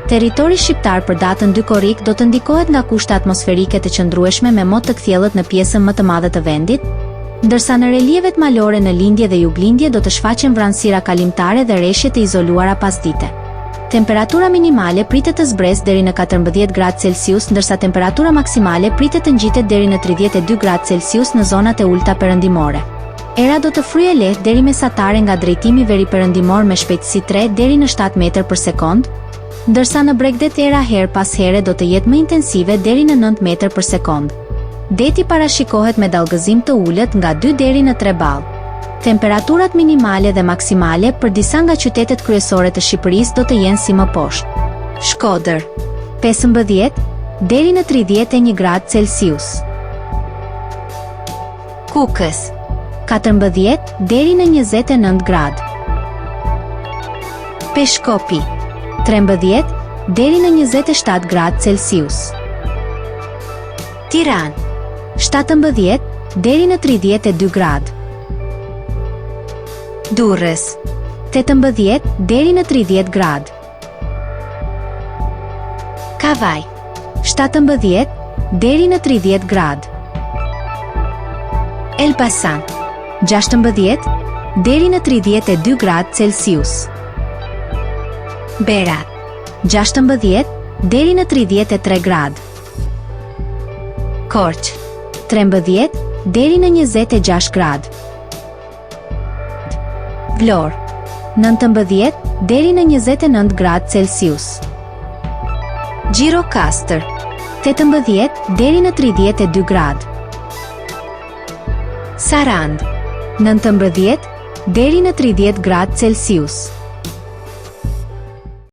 Territori shqiptar për datën 2 korrik do të ndikohet nga kushte atmosferike të qëndrueshme me mot të kthjellët në pjesën më të madhe të vendit, ndërsa në relievet malore në lindje dhe juglindje do të shfaqen vranësira kalimtare dhe rreshje të izoluara pasdite. Temperatura minimale pritet të zbresë deri në 14 gradë Celsius, ndërsa temperatura maksimale pritet të ngjitet deri në 32 gradë Celsius në zonat e ulta perëndimore. Era do të fryejë lehtë deri mesatare nga drejtimi veriperëndimor me shpejtësi 3 deri në 7 metër për sekond, ndërsa në Bregdet era her pas here do të jetë më intensive deri në 9 metër për sekond. Deti parashikohet me dallgëzim të ulët nga 2 deri në 3 ballë. Temperaturat minimale dhe maksimale për disa nga qytetet kryesore të Shqipërisë do të jenë si më poshtë. Shkodër 15 deri në 31 gradë Celsius. Kukës 14 deri në 29 gradë. Peshkopi 13 deri në 27 gradë Celsius. Tiranë 17 deri në 32 gradë. Durrës 18 deri në 30 gradë. Kavaj 17 deri në 30 gradë. Elbasan 16 deri në 32 gradë Celsius. Berat 16 deri në 33 gradë. Korçë 13 deri në 26 gradë. Vlorë 19 deri në 29 gradë Celsius. Gjirokastër 18 deri në 32 gradë. Sarandë 19 deri në 30 gradë Celsius.